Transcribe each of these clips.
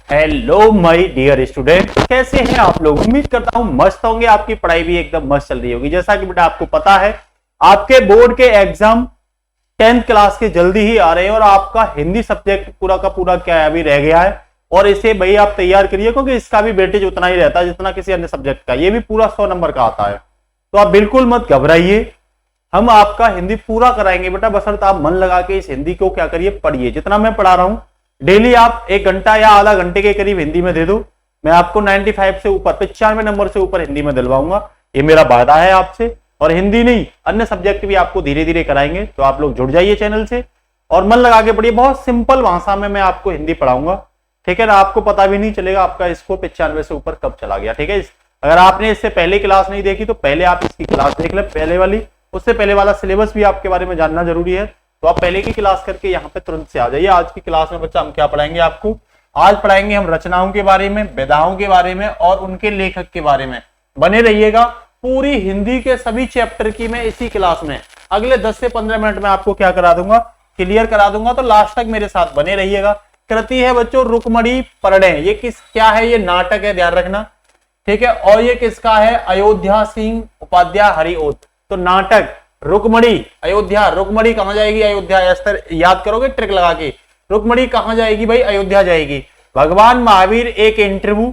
Hello my dear student, कैसे हैं आप लोग। उम्मीद करता हूं मस्त होंगे, आपकी पढ़ाई भी एकदम मस्त चल रही होगी। जैसा कि बेटा आपको पता है आपके बोर्ड के एग्जाम 10th क्लास के जल्दी ही आ रहे हैं और आपका हिंदी सब्जेक्ट पूरा का पूरा क्या है अभी रह गया है और इसे भाई आप तैयार करिए क्योंकि इसका भी वेटेज उतना ही रहता है जितना किसी अन्य सब्जेक्ट का। ये भी पूरा 100 नंबर का आता है, तो आप बिल्कुल मत घबराइए, हम आपका हिंदी पूरा कराएंगे बेटा। बशर्ते आप मन लगा के इस हिंदी को क्या करिए, पढ़िए। जितना मैं पढ़ा रहा हूं डेली आप 1 घंटा या आधा घंटे के करीब हिंदी में दे दो, मैं आपको 95 से ऊपर 95 नंबर से ऊपर हिंदी में दिलवाऊंगा। ये मेरा वादा है आपसे। और हिंदी नहीं अन्य सब्जेक्ट भी आपको धीरे धीरे कराएंगे, तो आप लोग जुड़ जाइए चैनल से और मन लगा के पढ़िए। बहुत सिंपल भाषा में मैं आपको हिंदी पढ़ाऊंगा, ठीक है ना। आपको पता भी नहीं चलेगा आपका स्कोर 95 से ऊपर कब चला गया, ठीक है। अगर आपने इससे पहले क्लास नहीं देखी तो पहले आप इसकी क्लास देख ले, पहले वाली। उससे पहले वाला सिलेबस भी आपके बारे में जानना जरूरी है, तो आप पहले की क्लास करके यहाँ पे तुरंत से आ जाइए। आज की क्लास में बच्चा हम क्या पढ़ाएंगे आपको, आज पढ़ाएंगे हम रचनाओं के बारे में, विधाओं के बारे में और उनके लेखक के बारे में। बने रहिएगा, पूरी हिंदी के सभी चैप्टर की मैं इसी क्लास में अगले 10 से 15 मिनट में आपको क्या करा दूंगा, क्लियर करा दूंगा। तो लास्ट तक मेरे साथ बने रहिएगा। कृति है बच्चों रुक्मणी परणे, ये किस क्या है, ये नाटक है, ध्यान रखना, ठीक है। और ये किसका है, अयोध्या सिंह उपाध्याय हरिओत। तो नाटक रुक्मणी अयोध्या, रुक्मणी कहां जाएगी, अयोध्या। अस्तर याद करोगे ट्रिक लगा के, रुक्मणी कहां जाएगी भाई, अयोध्या जाएगी। भगवान महावीर एक इंटरव्यू,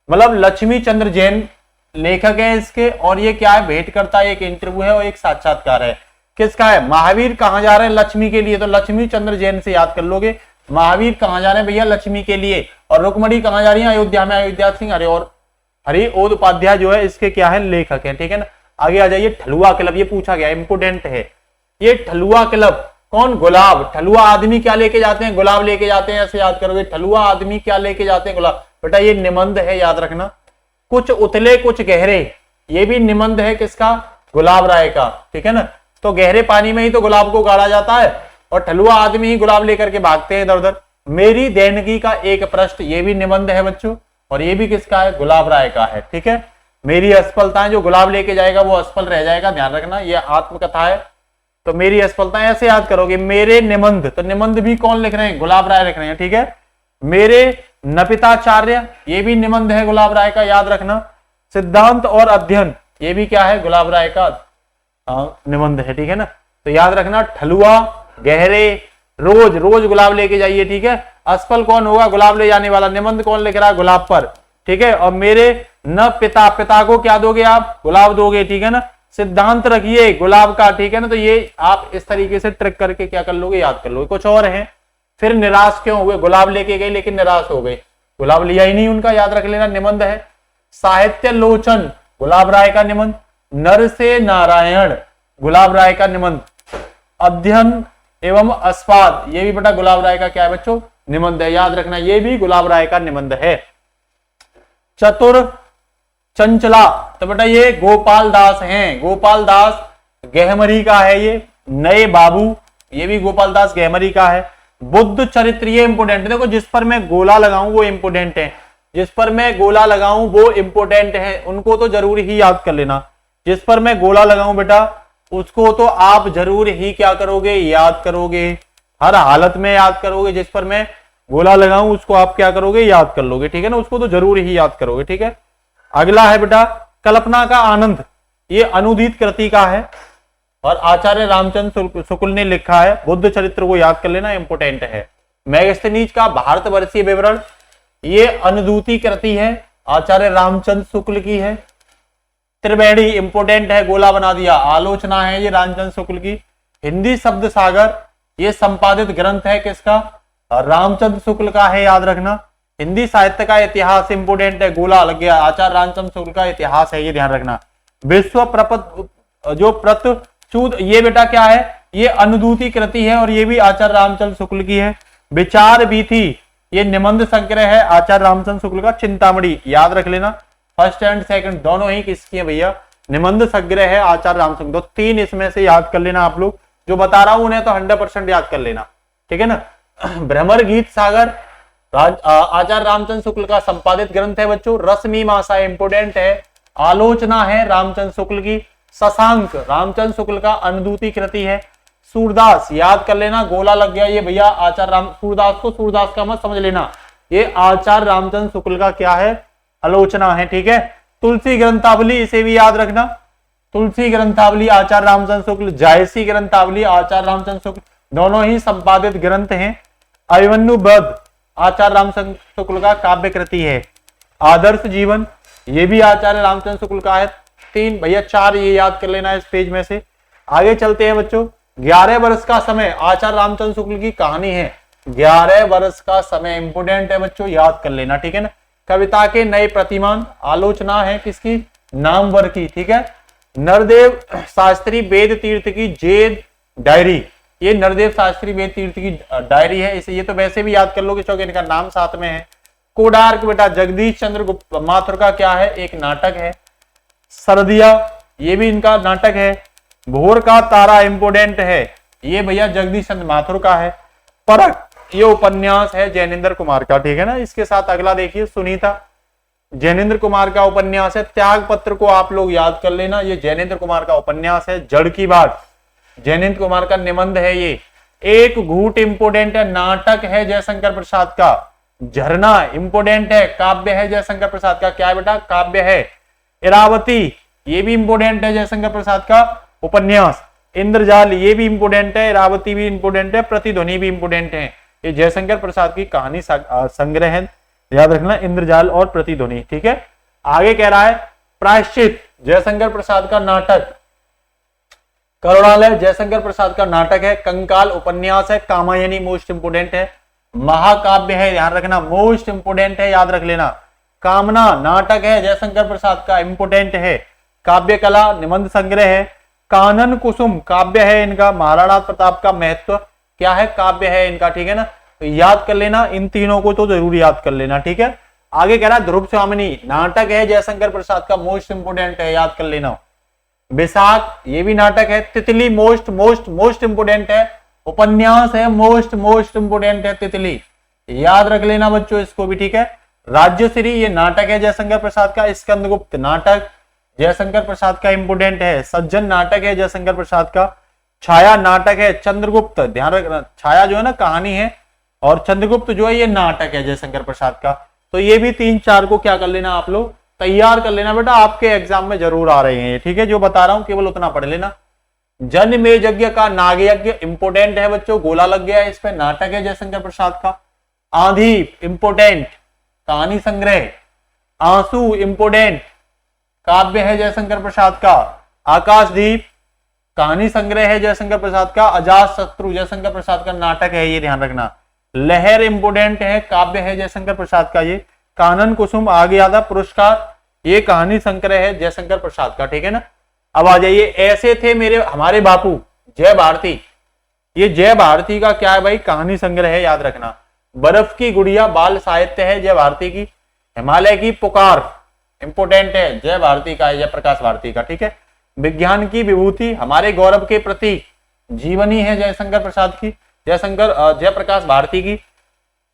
मतलब लक्ष्मी चंद्र जैन लेखक है इसके, और ये क्या है, भेंट करता है, एक इंटरव्यू है और एक साक्षात्कार है। किसका है, महावीर कहां जा रहे हैं, लक्ष्मी के लिए, तो लक्ष्मी चंद्र जैन से याद कर लोगे। महावीर कहां जा रहे हैं भैया, लक्ष्मी के लिए। और रुक्मणी कहां जा रही है, अयोध्या में। अयोध्या सिंह हरिओत उपाध्याय जो है इसके क्या है, लेखक है, ठीक है ना। आगे आ जाइए, ठलुआ क्लब, ये पूछा गया, इंपोर्टेंट है ये। ठलुआ क्लब कौन, गुलाब। ठलुआ आदमी क्या लेके जाते हैं, गुलाब लेके जाते हैं, ऐसे याद करोगे। ठलुआ आदमी क्या लेके जाते हैं, गुलाब। बेटा ये निबंध है, याद रखना। कुछ उतले कुछ गहरे, ये भी निबंध है किसका, गुलाब राय का, ठीक है ना। तो गहरे पानी में ही तो गुलाब को गाड़ा जाता है और ठलुआ आदमी ही गुलाब लेकर के भागते हैं इधर उधर। मेरी दैनिकी का एक पृष्ठ, ये भी निबंध है बच्चों, और ये भी किसका है, गुलाब राय का है, ठीक है। मेरी असफलताएं, जो गुलाब लेके जाएगा वो असफल रह जाएगा, ध्यान रखना। ये आत्मकथा है, तो मेरी असफलताएं ऐसे याद करोगे। मेरे निबंध, तो निबंध भी कौन लिख रहे हैं, गुलाब राय लिख रहे हैं, ठीक है। मेरे नपिताचार्य, ये भी निबंध है गुलाब राय का, याद रखना। सिद्धांत और अध्ययन, ये भी क्या है, गुलाब राय का निबंध है, ठीक है ना। तो याद रखना, ठलुआ, गहरे, रोज रोज गुलाब लेके जाइए, ठीक है। असफल कौन होगा, गुलाब ले जाने वाला। निबंध कौन लिख रहा है, गुलाब पर, ठीक है। और मेरे न पिता, पिता को क्या दोगे आप, गुलाब दोगे, ठीक है ना। सिद्धांत रखिए गुलाब का, ठीक है ना। तो ये आप इस तरीके से ट्रिक करके क्या कर लोगे, याद कर लोगे। कुछ और है, फिर निराश क्यों हुए, गुलाब लेके गए लेकिन निराश हो गए, गुलाब लिया ही नहीं उनका, याद रख लेना, निबंध है। साहित्य लोचन, गुलाब राय का निबंध। नर से नारायण, गुलाब राय का निबंध। अध्ययन एवं अस्वाद, ये भी बेटा गुलाब राय का क्या है बच्चों, निबंध है, याद रखना, ये भी गुलाब राय का निबंध है। चतुर चंचला, तो बेटा ये गोपाल दास हैं, गोपाल दास गहमरी का है ये। नए बाबू, ये भी गोपाल दास गहमरी का है। बुद्ध चरित्र, ये इंपोर्टेंट है, देखो जिस पर मैं गोला लगाऊं वो इंपोर्टेंट है, जिस पर मैं गोला लगाऊं वो इंपोर्टेंट है, उनको तो जरूर ही याद कर लेना। जिस पर मैं गोला लगाऊं बेटा उसको तो आप जरूर ही क्या करोगे, याद करोगे, हर हालत में याद करोगे। जिस पर मैं गोला लगाऊं उसको आप क्या करोगे, याद कर लोगे, ठीक है ना, उसको तो जरूर ही याद करोगे, ठीक है। अगला है बेटा कल्पना का आनंद, ये अनुदित कृति का है और आचार्य रामचंद्र शुक्ल ने लिखा है। बुद्ध चरित्र को याद कर लेना, इंपोर्टेंट है। मैगस्थनीज का भारतवर्षीय विवरण, ये अनुदूती कृति है, आचार्य रामचंद्र शुक्ल की है। त्रिवेणी इंपोर्टेंट है, गोला बना दिया। आलोचना है ये रामचंद्र शुक्ल की। हिंदी शब्द सागर, ये संपादित ग्रंथ है किसका, रामचंद्र शुक्ल का है, याद रखना। हिंदी साहित्य का इतिहास इंपोर्टेंट है, गोला लग गया, आचार्य रामचंद्र शुक्ल का इतिहास है, ये ध्यान रखना। विश्व जो प्रतचूत, ये बेटा क्या है, ये अनुदूती कृति है और ये भी आचार्य रामचंद्र शुक्ल की है। विचार वीथी, ये निबंध संग्रह है आचार्य रामचंद्र शुक्ल का। चिंतामणि, याद रख लेना, फर्स्ट एंड सेकंड दोनों ही किसकी है भैया, निबंध संग्रह है आचार्य रामचंद्र। तो 3 इसमें से याद कर लेना आप लोग, जो बता रहा हूं उन्हें तो 100% याद कर लेना, ठीक है ना। भ्रमर गीत सागर आचार्य रामचंद्र शुक्ल का संपादित ग्रंथ है बच्चों। रसमीमांसा इंपोर्टेंट है। आलोचना है रामचंद्र शुक्ल की। शशांक रामचंद्र शुक्ल का अनुदूती कृति है। सूरदास याद कर लेना, गोला लग गया ये भैया, आचार्य सूरदास को सूरदास का मत समझ लेना, ये आचार्य रामचंद्र शुक्ल का क्या है, आलोचना है। ठीक है, तुलसी ग्रंथावली, इसे भी याद रखना, तुलसी ग्रंथावली आचार्य रामचंद्र शुक्ल, जायसी ग्रंथावली आचार्य रामचंद्र शुक्ल, दोनों ही संपादित ग्रंथ हैं। अभिमन्यु वध आचार्य रामचंद्र शुक्ल का काव्य कृति है। आदर्श जीवन, ये भी आचार्य रामचंद्र शुक्ल का है। 3 भैया 4 ये याद कर लेना इस पेज में से। आगे चलते हैं बच्चों, 11 वर्ष का समय आचार्य रामचंद्र शुक्ल की कहानी है। 11 वर्ष का समय इंपोर्टेंट है बच्चों, याद कर लेना। ठीक है ना, कविता के नए प्रतिमान, आलोचना है किसकी, नामवर की। ठीक है, नरदेव शास्त्री वेद तीर्थ की जेद डायरी, ये नरदेव शास्त्री वेद तीर्थ की डायरी है। इसे ये तो वैसे भी याद कर लोगे क्योंकि इनका नाम साथ में है। कोडार्क बेटा जगदीश चंद्र गुप्त माथुर का क्या है, एक नाटक है। सरदिया, ये भी इनका नाटक है। भोर का तारा इंपोर्टेंट है, ये भैया जगदीश चंद्र माथुर का है। परख, ये उपन्यास है जैनेन्द्र कुमार का। ठीक है ना, इसके साथ अगला देखिए, सुनीता, जैनेन्द्र कुमार का उपन्यास है। त्याग पत्र को आप लोग याद कर लेना, ये जैनेन्द्र कुमार का उपन्यास है। जड़ की बात, जैनेन्द्र कुमार का निबंध है ये। एक घूट इंपोर्टेंट है, नाटक है जयशंकर प्रसाद का। झरना इंपोर्टेंट है, काव्य है जयशंकर प्रसाद का। क्या है बेटा, काव्य है। इरावती, ये भी इंपोर्टेंट है जयशंकर प्रसाद का उपन्यास। इंद्रजाल, ये भी इंपोर्टेंट है। इरावती भी इंपोर्टेंट है। प्रतिध्वनि भी इंपोर्टेंट है। ये जयशंकर प्रसाद की कहानी संग्रह है, याद रखना, इंद्रजाल और प्रतिध्वनि। ठीक है, आगे कह रहा है प्रायश्चित, जयशंकर प्रसाद का नाटक। करुणालय, जयशंकर प्रसाद का नाटक है। कंकाल उपन्यास है। कामायनी मोस्ट इंपोर्टेंट है। महाकाव्य है, ध्यान रखना, मोस्ट इंपोर्टेंट है, याद रख लेना। कामना नाटक है जयशंकर प्रसाद का, इंपोर्टेंट है। काव्य कला निबंध संग्रह है। कानन कुसुम काव्य है इनका। महाराणा प्रताप का महत्व क्या है, काव्य है इनका। ठीक है ना, तो याद कर लेना, इन तीनों को तो जरूर याद कर लेना। ठीक है, आगे कह रहा है ध्रुव स्वामिनी, नाटक है जयशंकर प्रसाद का, मोस्ट इंपोर्टेंट है, याद कर लेना। बैसाख, ये भी नाटक है। तितली मोस्ट मोस्ट मोस्ट इंपोर्टेंट है, उपन्यास है, मोस्ट मोस्ट इंपोर्टेंट है तितली, याद रख लेना बच्चों इसको भी। ठीक है, राज्यश्री, ये नाटक है जयशंकर प्रसाद का। स्कंदगुप्त नाटक जयशंकर प्रसाद का, इंपोर्टेंट है। सज्जन नाटक है जयशंकर प्रसाद का। छाया नाटक है। चंद्रगुप्त, ध्यान रखना, छाया जो है ना कहानी है, और चंद्रगुप्त जो है ये नाटक है जयशंकर प्रसाद का। तो ये भी 3-4 को क्या कर लेना, आप लोग तैयार कर लेना बेटा, आपके एग्जाम में जरूर आ रहे हैं। ठीक है, जो बता रहा हूं केवल उतना पढ़ लेना। जन्मेजय यज्ञ का नाग यज्ञ इंपोर्टेंट है बच्चों, गोला लग गया है इस पे, नाटक है जयशंकर प्रसाद का। आंधी इंपोर्टेंट, कहानी संग्रह। आंसू इंपोर्टेंट, काव्य है जयशंकर प्रसाद का। आकाशदीप कहानी संग्रह है जयशंकर प्रसाद का। अजात शत्रु जयशंकर प्रसाद का नाटक है, ये ध्यान रखना। लहर इंपोर्टेंट है, काव्य है जयशंकर प्रसाद का ये। कानन कुसुम आगे आधा पुरस्कार, ये कहानी संग्रह है जयशंकर प्रसाद का। ठीक है ना, अब आ जाइए, ऐसे थे मेरे हमारे बापू, जय भारती, ये जय भारती का क्या है भाई, कहानी संग्रह है, याद रखना। बर्फ की गुड़िया बाल साहित्य है जय भारती की। हिमालय की पुकार इंपोर्टेंट है, जय भारती का है, जयप्रकाश भारती का। ठीक है, विज्ञान की विभूति हमारे गौरव के प्रतीक जीवनी है जयशंकर प्रसाद की, जयप्रकाश भारती की।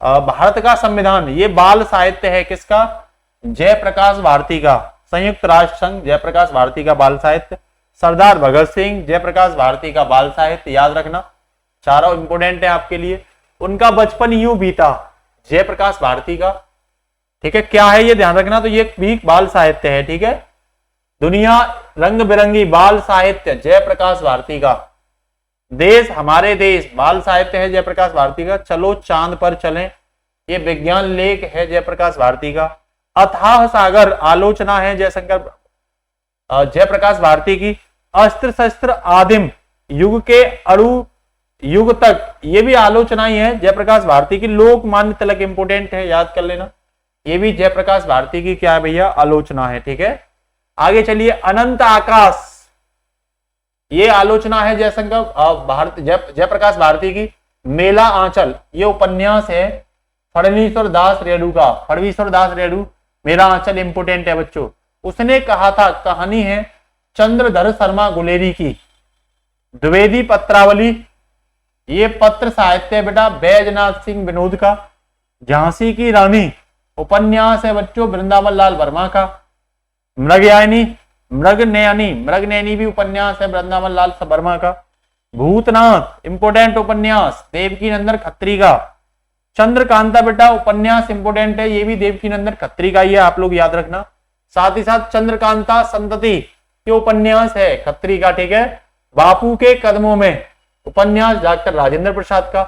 भारत का संविधान, ये बाल साहित्य है किसका, जयप्रकाश भारती का। संयुक्त राष्ट्र संघ जयप्रकाश भारती का बाल साहित्य। सरदार भगत सिंह जयप्रकाश भारती का बाल साहित्य, याद रखना, चारों इंपोर्टेंट है आपके लिए। उनका बचपन यूं बीता जयप्रकाश भारती का। ठीक है, क्या है ये ध्यान रखना, तो ये भी बाल साहित्य है। ठीक है, दुनिया रंग बिरंगी बाल साहित्य जयप्रकाश भारती का। देश हमारे देश बाल साहित्य है जयप्रकाश भारती का। चलो चांद पर चलें, ये विज्ञान लेख है जयप्रकाश भारती का। अथाह सागर आलोचना है जयप्रकाश भारती की। अस्त्र शस्त्र आदिम युग के अणु युग तक, ये भी आलोचना ही है जयप्रकाश भारती की। लोकमान्य तिलक इंपोर्टेंट है, याद कर लेना, ये भी जयप्रकाश भारती की क्या है भैया, आलोचना है। ठीक है, आगे चलिए, अनंत आकाश, ये आलोचना है जयप्रकाश भारती की। मेला आंचल, ये उपन्यास है फडणवीश्वर दास रेणु का। फडणवीश्वर दास रेणु, मेरा आंचल इंपोर्टेंट है बच्चों। उसने कहा था, कहानी है चंद्रधर शर्मा गुलेरी की। द्विवेदी पत्रावली, ये पत्र साहित्य है बेटा बैजनाथ सिंह विनोद का। झांसी की रानी उपन्यास है बच्चों वृंदावन लाल वर्मा का। मृगनयनी भी उपन्यास है वृंदावन लाल वर्मा का। भूतनाथ इंपोर्टेंट उपन्यास देवकी नंदन खत्री का। चंद्रकांता बेटा उपन्यास इंपोर्टेंट है, ये भी देवकीनंदन खत्री का ही है, आप लोग याद रखना। साथ ही साथ चंद्रकांता संतति ये उपन्यास है खत्री का, ठीक है। बापू के कदमों में उपन्यास डॉक्टर राजेंद्र प्रसाद का।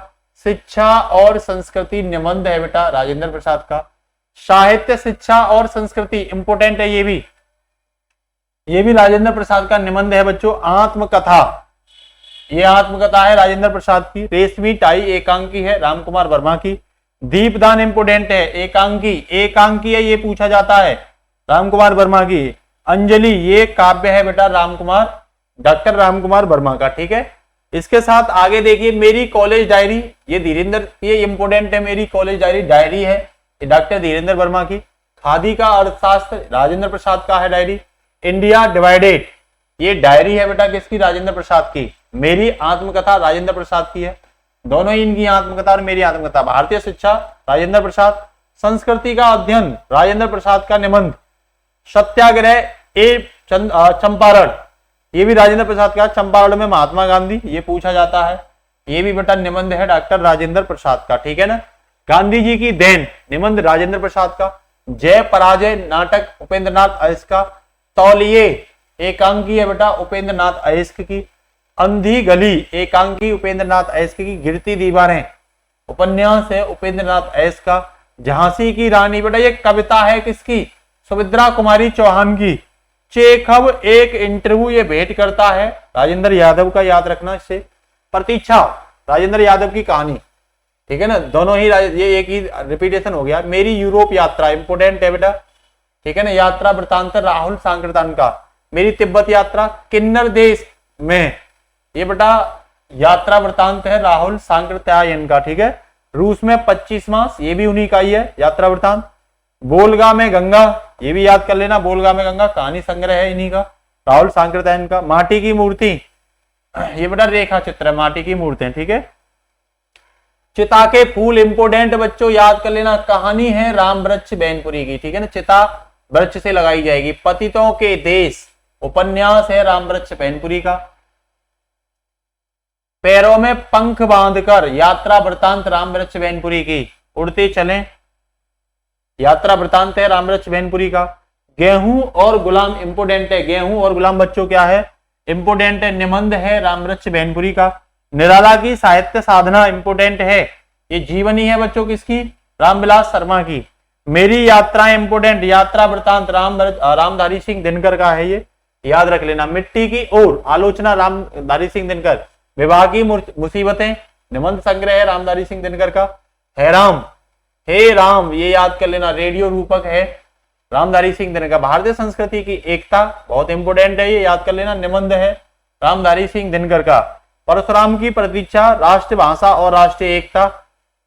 शिक्षा और संस्कृति निबंध है बेटा राजेंद्र प्रसाद का। साहित्य शिक्षा और संस्कृति इंपोर्टेंट है, ये भी राजेंद्र प्रसाद का निबंध है बच्चों। आत्मकथा, ये आत्मकथा है राजेंद्र प्रसाद की। रेशमी टाई एकांकी है रामकुमार वर्मा की। दीपदान इंपोर्टेंट है, एकांकी है, ये पूछा जाता है रामकुमार वर्मा की। अंजलि ये काव्य है बेटा डॉक्टर रामकुमार वर्मा का, ठीक है। इसके साथ आगे देखिए मेरी कॉलेज डायरी, ये इंपोर्टेंट है, मेरी कॉलेज डायरी है, ये डॉक्टर धीरेन्द्र वर्मा की। खादी का अर्थशास्त्र राजेंद्र प्रसाद का है डायरी। इंडिया डिवाइडेड ये डायरी है बेटा किसकी, राजेंद्र प्रसाद की। मेरी आत्मकथा राजेंद्र प्रसाद की है, दोनों ही इनकी आत्मकथा और मेरी आत्मकथा। भारतीय शिक्षा राजेंद्र प्रसाद। संस्कृति का अध्ययन राजेंद्र प्रसाद का निबंध। सत्याग्रह चंपारण ये भी राजेंद्र प्रसाद का। चंपारण में महात्मा गांधी ये पूछा जाता है, ये भी बेटा निबंध है डॉक्टर राजेंद्र प्रसाद का, ठीक है ना। गांधी जी की देन निबंध राजेंद्र प्रसाद का। जय पराजय नाटक उपेंद्र नाथ अयस्क का। तौलिए एकांकी है बेटा उपेंद्र नाथ अयस्क की। अंधी गली एकांकी उपेंद्र नाथ अयस्क की। गिरती दीवारें उपन्यास है उपेंद्र नाथ अयस्क का। झांसी की रानी बेटा ये कविता है किसकी, सुभद्रा कुमारी चौहान की। चेखव एक इंटरव्यू ये भेंट करता है राजेंद्र यादव का, याद रखना इससे। प्रतीक्षा राजेंद्र यादव की कहानी, ठीक है ना, दोनों ही ये एक ही रिपीटेशन हो गया। मेरी यूरोप यात्रा इंपोर्टेंट है बेटा, ठीक है ना। यात्रा वृत्तांत राहुल सांकृतान का। मेरी तिब्बत यात्रा किन्नर देश में, ये बेटा यात्रा वृत्तांत है राहुल सांकृत्यायन का, ठीक है। रूस में 25 मास ये भी उन्हीं का ही है यात्रा वृत्तांत। बोलगा में गंगा ये भी याद कर लेना, बोलगा में गंगा कहानी संग्रह है इन्हीं का, राहुल सांकृत्यायन का। माटी की मूर्ति ये बेटा रेखा चित्र है, माटी की मूर्ति, ठीक है। चिता के फूल इंपोर्टेंट बच्चों याद कर लेना, कहानी है राम वृक्ष बैनपुरी की, ठीक है ना। चिता वृक्ष से लगाई जाएगी। पतितों के देश उपन्यास है राम वृक्ष बैनपुरी का। पैरों में पंख बांधकर यात्रा वृत्तांत राम वृक्ष बैनपुरी की। उड़ते चलें यात्रा वृत्तांत है राम वृक्ष बैनपुरी का। गेहूं और गुलाम इंपोर्टेंट है, गेहूं और गुलाम बच्चों क्या है, इंपोर्टेंट है, निबंध है राम वृक्ष बैनपुरी का। निराला की साहित्य साधना इंपोर्टेंट है, ये जीवनी है बच्चों किसकी, रामविलास शर्मा की। मेरी यात्रा इंपोर्टेंट, यात्रा वृत्तांत रामधारी सिंह दिनकर का है, ये याद रख लेना। मिट्टी की ओर आलोचना रामधारी सिंह दिनकर। विवाह की मुसीबतें निबंध संग्रह है रामधारी सिंह दिनकर का। हे राम ये याद कर लेना, रेडियो रूपक है रामधारी सिंह दिनकर। भारतीय संस्कृति की एकता बहुत इंपोर्टेंट है, ये याद कर लेना, निबंध है रामधारी सिंह दिनकर का। परशुराम की प्रतीक्षा राष्ट्रभाषा और राष्ट्रीय एकता।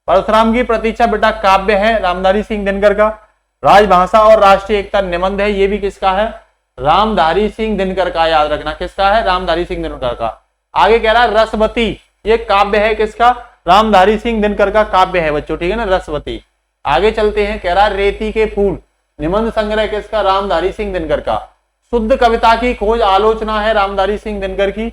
परशुराम की प्रतीक्षा बेटा काव्य है रामधारी सिंह दिनकर का। राजभाषा और राष्ट्रीय एकता निबंध है, ये भी किसका है, रामधारी सिंह दिनकर का, याद रखना किसका है, रामधारी सिंह दिनकर का। आगे कह रहा है रसवती ये काव्य है किसका, रामधारी सिंह दिनकर का काव्य है बच्चों, ठीक है ना, रसवती। आगे चलते हैं, कह रहा है रेती के फूल निबंध संग्रह किसका, रामधारी सिंह दिनकर का। शुद्ध कविता की खोज आलोचना है रामधारी सिंह दिनकर की।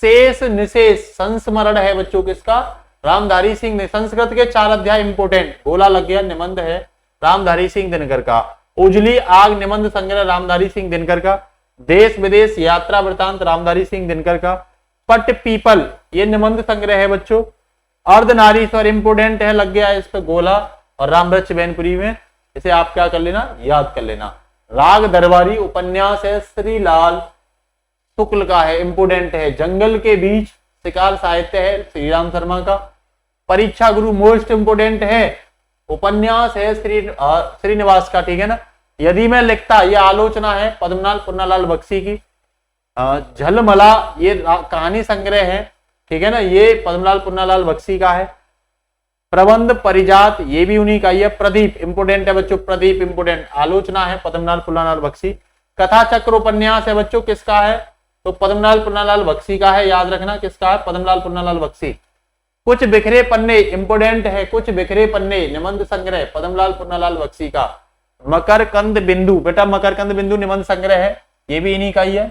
शेष निशेष संस्मरण है बच्चों किसका, रामधारी सिंह ने। संस्कृत के 4 अध्याय इंपोर्टेंट, गोला लग गया, निबंध है रामधारी सिंह दिनकर का। उजली आग निबंध संग्रह रामधारी सिंह दिनकर का। देश विदेश यात्रा वृत्तांत रामधारी सिंह दिनकर का। पट पीपल ये निबंध संग्रह है बच्चों। अर्धनारीश्वर इंपोर्टेंट है, लग गया इस पे गोला, और रामवृक्ष बैनपुरी में इसे आप क्या कर लेना, याद कर लेना। राग दरबारी उपन्यास है श्रीलाल शुक्ल का है, इंपोर्टेंट है। जंगल के बीच शिकार साहित्य है श्रीराम शर्मा का। परीक्षा गुरु मोस्ट इंपोर्टेंट है, उपन्यास है श्रीनिवास का, ठीक है ना। यदि मैं लिखता ये आलोचना है पद्मनाल पुन्नालाल बख्शी की। झलमला ये कहानी संग्रह है, ठीक है ना, ये पद्मलाल पुन्नालाल बख्शी का है। प्रबंध परिजात ये भी उन्हीं का ही है। प्रदीप इंपोर्टेंट है बच्चों, प्रदीप इंपोर्टेंट, आलोचना है पद्मनाल पुन्नालाल बख्शी। कथा चक्र उपन्यास है बच्चों किसका है, तो पद्मलाल पुन्नालाल बख्शी का है, याद रखना किसका है, पद्मलाल पुन्नालाल बख्शी। कुछ बिखरे पन्ने इंपोर्टेंट है, कुछ बिखरे पन्ने निबंध संग्रह पद्मलाल पुन्नालाल बख्शी का। मकरकंद बिंदु बेटा मकरकंद बिंदु निबंध संग्रह है, ये भी इन्हीं का ही है।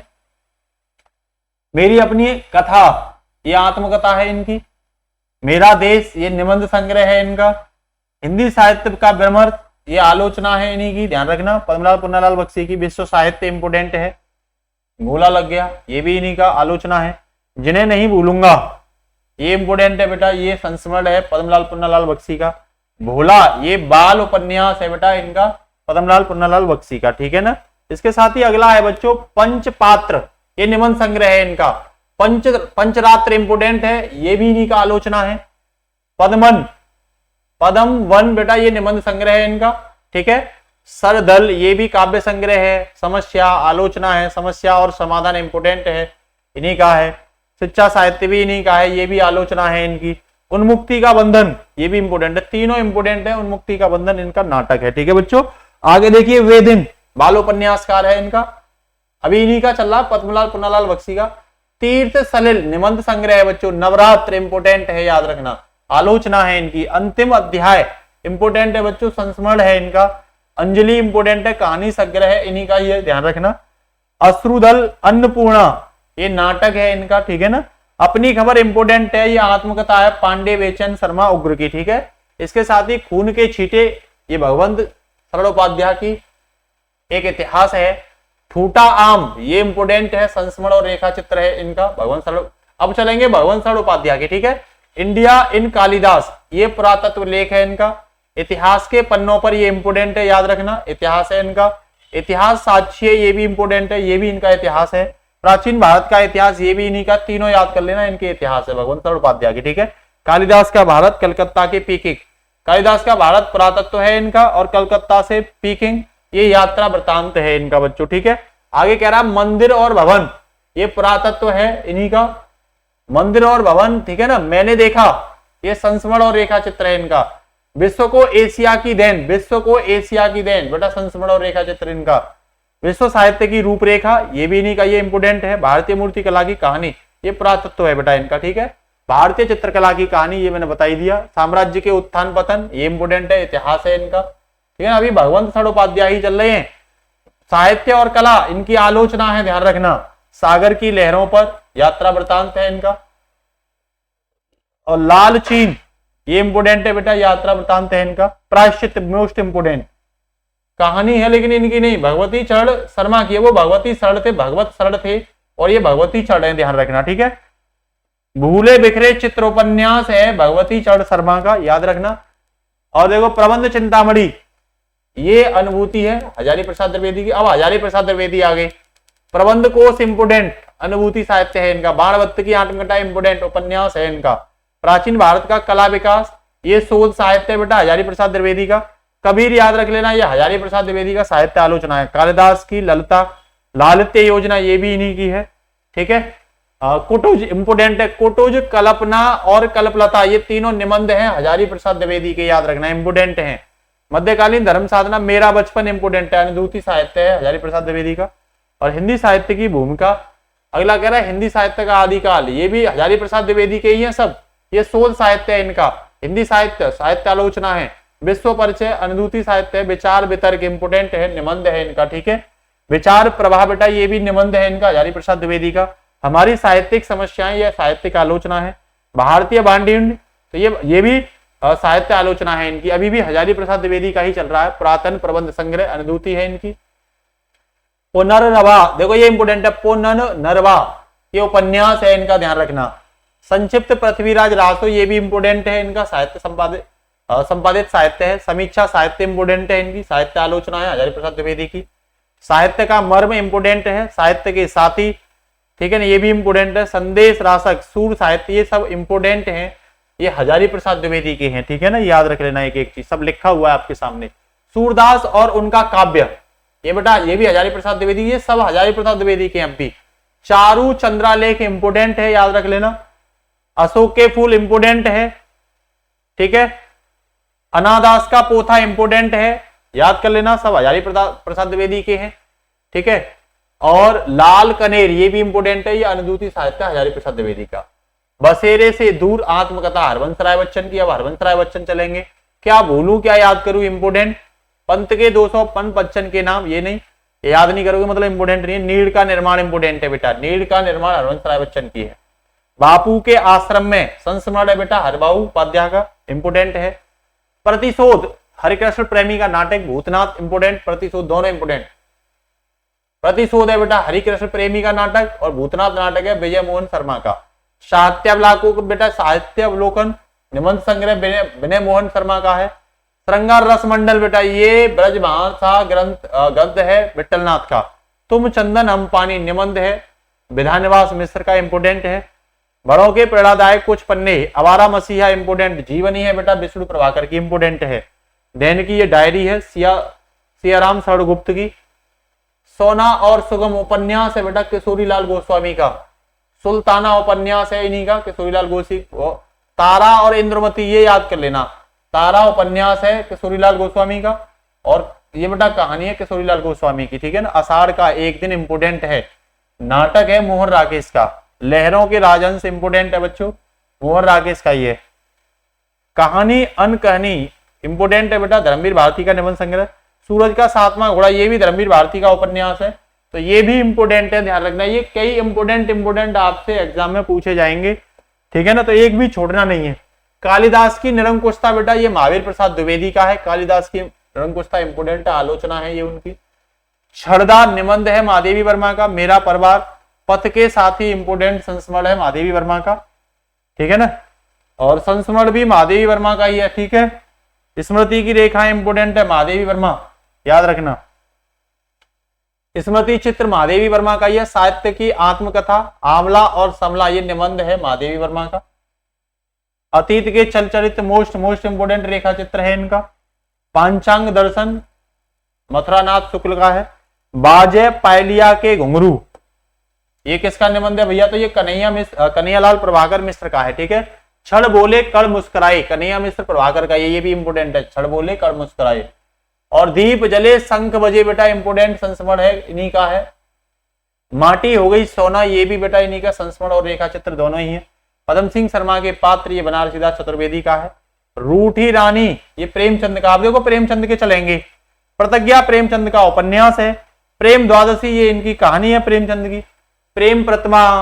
मेरी अपनी कथा ये आत्मकथा है इनकी। मेरा देश ये निबंध संग्रह है इनका। हिंदी साहित्य का ब्रह्मार्थ, ये आलोचना है इन्हीं की, ध्यान रखना। पद्मलाल पुन्नालाल बख्शी की विश्व साहित्य इंपोर्टेंट है, भूला लग गया, ये भी इन्हीं का आलोचना है। जिन्हें नहीं भूलूंगा, ये इंपोर्टेंट है बेटा, ये संस्मरण है पद्मलाल पुन्नालाल बख्शी का। भोला, ये बाल उपन्यास है बेटा इनका, पद्मलाल पुन्नालाल बख्शी का, ठीक है ना। इसके साथ ही अगला है बच्चों पंचपात्र, ये निबंध संग्रह है इनका। पंचरात्र इंपोर्टेंट है, ये भी इन्हीं का आलोचना है। पदम वन बेटा, ये निबंध संग्रह है इनका, ठीक है। सरदल, ये भी काव्य संग्रह है। समस्या, आलोचना है, समस्या और समाधान इंपोर्टेंट है, इन्हीं का है। शिक्षा साहित्य भी इन्हीं का है, ये भी आलोचना है इनकी। उन्मुक्ति का बंधन, ये भी इंपोर्टेंट है, तीनों इंपोर्टेंट है। उन्मुक्ति का बंधन इनका नाटक है, ठीक है बच्चों। आगे देखिए वेदिन, बाल उपन्यासकार है इनका, अभी इन्हीं का चल रहा, पद्मलाल पुन्नालाल बख्शी का। तीर्थ सलिल निबंध संग्रह है बच्चों। नवरात्र इंपोर्टेंट है, याद रखना, आलोचना है इनकी। अंतिम अध्याय इंपोर्टेंट है बच्चों, संस्मरण है इनका। अंजलि इंपोर्टेंट है, कहानी संग्रह है इन्हीं का, ये ध्यान रखना। अश्रुदल अन्नपूर्णा, ये नाटक है इनका, ठीक है ना। अपनी खबर इंपोर्टेंट है, ये आत्मकथा है पांडे बेचन शर्मा उग्र की, ठीक है। इसके साथ ही खून के छींटे, ये भगवंत सरलोपाध्याय की एक इतिहास है। फूटा आम, ये इंपोर्टेंट है, संस्मरण और रेखा चित्र है इनका, भगवंत सरल। अब चलेंगे भगवंत सरलोपाध्याय के, ठीक है। इंडिया इन कालिदास, ये पुरातत्व लेख है इनका। इतिहास के पन्नों पर ये इंपोर्टेंट है, याद रखना, इतिहास है इनका। इतिहास साक्ष्य, ये भी इंपोर्टेंट है, ये भी इनका इतिहास है। प्राचीन भारत का इतिहास, ये भी इन्हीं का, तीनों याद कर लेना, इनके इतिहास है भगवंत सरलोपाध्याय की, ठीक है। कालिदास का भारत, कलकत्ता के पीकिंग, कालिदास का भारत पुरातत्व है इनका, और कलकत्ता से पीकिंग, ये यात्रा वृतांत है इनका बच्चों, ठीक है। आगे कह रहा मंदिर और भवन, ये पुरातत्व है इन्हीं का। मंदिर और भवन, ठीक है ना, मैंने देखा, ये संस्मरण और रेखा चित्र है इनका। विश्व को एशिया की देन, विश्व को एशिया की देन बेटा, संस्मरण और रेखा चित्र इनका। विश्व साहित्य की रूपरेखा, ये भी इन्हीं का, ये इंपोर्टेंट है। भारतीय मूर्ति कला की कहानी, ये पुरातत्व है बेटा इनका, ठीक है। भारतीय चित्रकला की कहानी, ये मैंने बता ही दिया। साम्राज्य के उत्थान पतन, ये इंपोर्टेंट है, इतिहास है इनका, ठीक है। अभी भगवंत सरलोपाध्याय ही चल रहे हैं। साहित्य और कला, इनकी आलोचना है, ध्यान रखना। सागर की लहरों पर, यात्रा वृतांत है इनका। और लाल चीन, ये इंपोर्टेंट है बेटा, यात्रा वृतांत है इनका। प्रायश्चित, मोस्ट इंपोर्टेंट कहानी है, लेकिन इनकी नहीं, भगवती चरण शर्मा की है। वो भगवती शरण थे, भगवत शरण थे, और ये भगवती चरण है, ध्यान रखना, ठीक है। भूले बिखरे चित्रोपन्यास है भगवती चरण शर्मा का, याद रखना। और देखो प्रबंध चिंतामणि, ये अनुभूति है हजारी प्रसाद द्विवेदी की। अब हजारी प्रसाद द्विवेदी आ गए। प्रबंध कोश इंपोर्टेंट, अनुभूति साहित्य है इनका। बाणभट्ट की आत्मकथा इंपोर्टेंट उपन्यास है इनका। प्राचीन भारत का कला विकास, ये शोध साहित्य है बेटा, हजारी प्रसाद द्विवेदी का। कबीर, याद रख लेना, ये हजारी प्रसाद द्विवेदी का साहित्य आलोचना है। कालिदास की ललिता लालित्य योजना, ये भी इन्हीं की है, ठीक है। कुटुज इंपोर्टेंट है। कुटुज, कल्पना और कल्पलता, ये तीनों निबंध हैं हजारी प्रसाद द्विवेदी के, याद रखना, इंपोर्टेंट हैं। मध्यकालीन धर्म साधना, मेरा बचपन इंपोर्टेंट है, अनुभूति साहित्य है हजारी प्रसाद द्विवेदी का। और हिंदी साहित्य की भूमिका, अगला कह रहा है हिंदी साहित्य का आदिकाल, ये भी हजारी प्रसाद द्विवेदी के ही है सब। ये शोध साहित्य है इनका। हिंदी साहित्य, साहित्य आलोचना है। विश्व परिचय, अनुभूति साहित्य है। विचार वितर्क इंपोर्टेंट है, निबंध है इनका, ठीक है। विचार प्रवाह बेटा, ये भी निबंध है इनका, हजारी प्रसाद द्विवेदी का। हमारी साहित्यिक समस्याएं, यह साहित्यिक आलोचना है। भारतीय बांडिंड, तो ये भी साहित्य आलोचना है इनकी। अभी भी हजारी प्रसाद द्विवेदी का ही चल रहा है। पुरातन प्रबंध संग्रह, अनुभूति है इनकी। पुनर्नवा, देखो ये इंपोर्टेंट है, पुनर्नवा, ये उपन्यास है इनका, ध्यान रखना। संक्षिप्त पृथ्वीराज रासो, ये भी इंपोर्टेंट है इनका, साहित्य संपादित साहित्य है। समीक्षा साहित्य इंपोर्टेंट है इनकी, साहित्य आलोचना है हजारी प्रसाद द्विवेदी की। साहित्य का मर्म इंपोर्टेंट है, साहित्य के साथी, ठीक है ना, ये भी इंपोर्टेंट है। संदेश रासक, सूर साहित्य, ये सब इंपोर्टेंट हैं, ये हजारी प्रसाद द्विवेदी के हैं, ठीक है ना। याद रख लेना एक एक चीज, सब लिखा हुआ है आपके सामने। सूरदास और उनका काव्य, ये बेटा, ये भी हजारी प्रसाद द्विवेदी, ये सब हजारी प्रसाद द्विवेदी के एमपी। चारू चंद्रालेख इंपोर्टेंट है, याद रख लेना। अशोक के फूल इंपोर्टेंट है, ठीक है। अनादास का पोथा इंपोर्टेंट है, याद कर लेना, सब हजारी प्रसाद द्विवेदी के हैं, ठीक है। और लाल कनेर, ये भी इंपोर्टेंट है, ये अनुभूति साहित्य हजारी प्रसाद द्विवेदी का। बसेरे से दूर, आत्मकथा हरवंश राय बच्चन की। अब हरवंश राय बच्चन चलेंगे। क्या भूलूं क्या याद करूं, इंपोर्टेंट। पंत के 200 पंत बच्चन के नाम, ये नहीं, ये याद नहीं करोगे मतलब इंपोर्टेंट नहीं है। नीड़ का निर्माण इंपोर्टेंट है बेटा, नीड़ का निर्माण हरवंश राय बच्चन की है। बापू के आश्रम में, संस्मरण है बेटा, हरबाऊ उपाध्याय का, इंपोर्टेंट है। प्रतिशोध हरिकृष्ण प्रेमी का नाटक, भूतनाथ इंपोर्टेंट, प्रतिशोध दोनों इंपोर्टेंट। प्रतिशोध है बेटा हरिकृष्ण प्रेमी का नाटक और भूतनाथ नाटक है विजय मोहन शर्मा का। साहित्यावलोकन बेटा साहित्यावलोकन निबंध संग्रह विनय मोहन शर्मा का है। श्रृंगार रसमंडल बेटा ये ब्रजभाषा ग्रंथ है विठलनाथ का। तुम चंदन हम पानी निबंध है विधानवास मिश्र का, इंपोर्टेंट है। बड़ों के प्रेरणादायक कुछ पन्ने, आवारा मसीहा इंपोर्टेंट, जीवनी है बेटा विष्णु प्रभाकर की, इंपोर्टेंट है। दैन की ये डायरी है सियाराम शरणगुप्त की। सोना और सुगम उपन्यास है बेटा किशोरीलाल गोस्वामी का। सुल्ताना उपन्यास है इन्हीं का, किशोरीलाल तारा और इंद्रमती ये याद कर लेना। तारा उपन्यास है किशोरीलाल गोस्वामी का और ये बेटा कहानी है किशोरीलाल गोस्वामी की, ठीक है ना। आषाढ़ का एक दिन इंपोर्टेंट है। नाटक है मोहन राकेश का। लहरों के राजहंस इंपोर्टेंट है बच्चों, मोहन राकेश का ये। कहानी अनकहानी इंपोर्टेंट है बेटा धर्मवीर भारती का निबंध संग्रह। सूरज का सातवां घोड़ा ये भी धर्मवीर भारती का उपन्यास है, तो ये भी इंपोर्टेंट है, ध्यान रखना। ये कई इंपोर्टेंट आपसे एग्जाम में पूछे जाएंगे, ठीक है ना, तो एक भी छोड़ना नहीं है। कालिदास की निरंकुशता बेटा ये महावीर प्रसाद द्विवेदी का है। कालिदास की निरंकुशता इंपोर्टेंट आलोचना है ये उनकी। छड़दा निबंध है महादेवी वर्मा का। मेरा परिवार पथ के साथी इंपोर्टेंट संस्मरण है महादेवी वर्मा का, ठीक है ना, और संस्मरण भी महादेवी वर्मा का ही है, ठीक है। स्मृति की रेखा इंपोर्टेंट है महादेवी वर्मा, याद रखना। स्मृति चित्र महादेवी वर्मा का यह। साहित्य की आत्मकथा आंवला और समला ये निबंध है महादेवी वर्मा का। अतीत के चलचरित्र मोस्ट इंपोर्टेंट रेखा चित्र है इनका। पांचांग दर्शन मथुरानाथ शुक्ल का है। बाजे पायलिया के घुंघरू ये किसका निबंध है भैया, तो ये कन्हैयालाल प्रभाकर मिश्र का है, ठीक है। छड़ बोले कड़ मुस्कुराए कन्हैया मिश्र प्रभाकर का ये भी इंपोर्टेंट है। छड़ बोले कड़ मुस्कुराए। और दीप जले शंख बजे बेटा इंपोर्टेंट संस्मरण है इन्हीं का है। माटी हो गई सोना ये भी बेटा इन्हीं का संस्मरण और रेखा चित्र दोनों ही है। पदम सिंह शर्मा के पात्र ये बनारसीदास चतुर्वेदी का है। रूठी रानी ये प्रेमचंद का, आप देखो प्रेमचंद के चलेंगे। प्रतिज्ञा प्रेमचंद का उपन्यास है। प्रेम द्वादशी ये इनकी कहानी है प्रेमचंद की। प्रेम प्रतिमा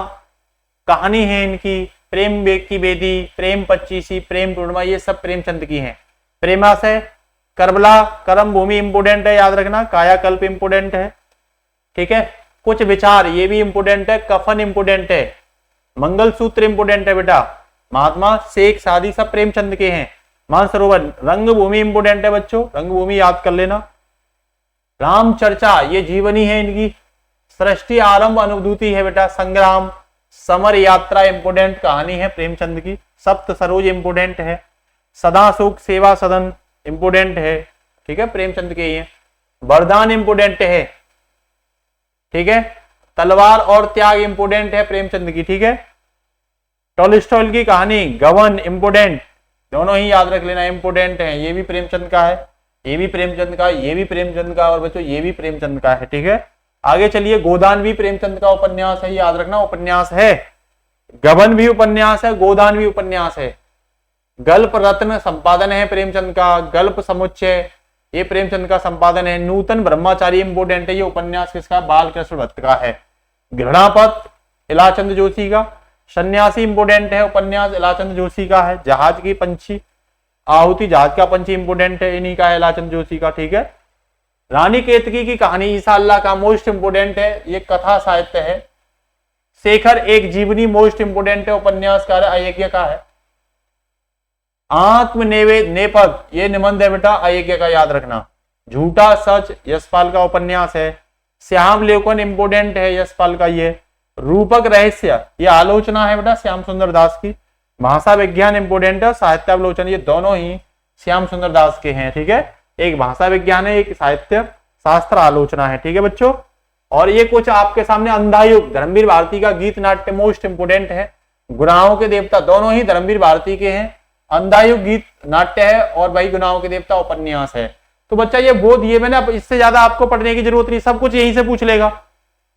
कहानी है इनकी। प्रेम की बेदी, प्रेम पच्चीसी, प्रेम पूर्णिमा ये सब प्रेमचंद की हैं। प्रेमाशय करबला कर्म भूमि इंपोर्टेंट है, याद रखना। कायाकल्प इंपोर्टेंट है, ठीक है। कुछ विचार ये भी इंपोर्टेंट है। कफन इंपोर्टेंट है। मंगलसूत्र इंपोर्टेंट है बेटा। महात्मा शेख शादी सब प्रेमचंद के हैं। मानसरोवर रंगभूमि इंपोर्टेंट है बच्चों, रंगभूमि याद कर लेना। राम चर्चा ये जीवनी है इनकी। सृष्टि आरंभ अनुभूति है बेटा। संग्राम समर यात्रा इंपोर्टेंट कहानी है प्रेमचंद की। सप्त सरोज इंपोर्टेंट है। सदा सुख सेवा सदन इंपोर्टेंट है, ठीक है, प्रेमचंद के ही है। वरदान इंपोर्टेंट है, ठीक है। तलवार और त्याग इंपोर्टेंट है प्रेमचंद की, ठीक है। टॉलस्टॉय की कहानी गबन इंपोर्टेंट, दोनों ही याद रख लेना इंपोर्टेंट है। ये भी प्रेमचंद का है, ये भी प्रेमचंद का, ये भी प्रेमचंद का और बच्चों ये भी प्रेमचंद का है, ठीक है। आगे चलिए। गोदान भी प्रेमचंद का उपन्यास है, याद रखना उपन्यास है। गबन भी उपन्यास है, गोदान भी उपन्यास है। गल्प रत्न संपादन है प्रेमचंद का। गल्प समुच्चय ये प्रेमचंद का संपादन है। नूतन ब्रह्मचारी इंपोर्टेंट है, ये उपन्यास किसका, बालकृष्ण भट्ट का है। घृणापथ इलाचंद जोशी का। सन्यासी इंपोर्टेंट है, उपन्यास इलाचंद जोशी का है। जहाज की पंछी आहुति जहाज का पंछी इंपोर्टेंट है, इन्हीं का है इलाचंद जोशी का, ठीक है। रानी केतकी की कहानी ईसा अल्लाह का मोस्ट इंपोर्टेंट है, ये कथा साहित्य है। शेखर एक जीवनी मोस्ट इंपोर्टेंट है, उपन्यासकार अयज्ञ का है। नेपद ये निबंध है बेटा अयज्ञ का, याद रखना। झूठा सच यशपाल का उपन्यास है। श्याम लेखन इंपोर्टेंट है यशपाल का ये। रूपक रहस्य ये आलोचना है बेटा श्याम सुंदर दास की। भाषा विज्ञान इंपोर्टेंट है। साहित्यावलोचन ये दोनों ही श्याम सुंदर दास के हैं, ठीक है। एक भाषा विज्ञान है, एक साहित्य शास्त्र आलोचना है, ठीक है बच्चों। और ये कुछ आपके सामने अंधायुग धर्मवीर भारती का गीत नाट्य मोस्ट इंपोर्टेंट है। गुनाहों के देवता दोनों ही धर्मवीर भारती के हैं। अंधायुग गीत नाट्य है और भाई गुनाहों के देवता उपन्यास है। तो बच्चा ये बोध ये मैंने इससे ज्यादा आपको पढ़ने की जरूरत नहीं, सब कुछ यहीं से पूछ लेगा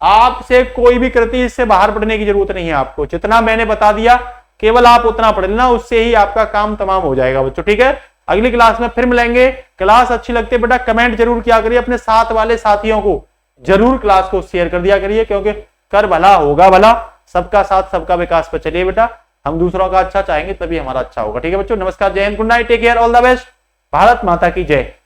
आपसे। कोई भी कृति इससे बाहर पढ़ने की जरूरत नहीं है आपको। जितना मैंने बता दिया केवल आप उतना पढ़ लेना, उससे ही आपका काम तमाम हो जाएगा बच्चों, ठीक है। अगली क्लास में फिर मिलेंगे। क्लास अच्छी लगती है बेटा कमेंट जरूर किया करिए। अपने साथ वाले साथियों को जरूर क्लास को शेयर कर दिया करिए, क्योंकि कर भला होगा भला। सबका साथ सबका विकास पर चलिए बेटा। हम दूसरों का अच्छा चाहेंगे तभी हमारा अच्छा होगा, ठीक है बच्चों। नमस्कार, जय हिंद, good night, take care, all the best. Bharat Mata की जय।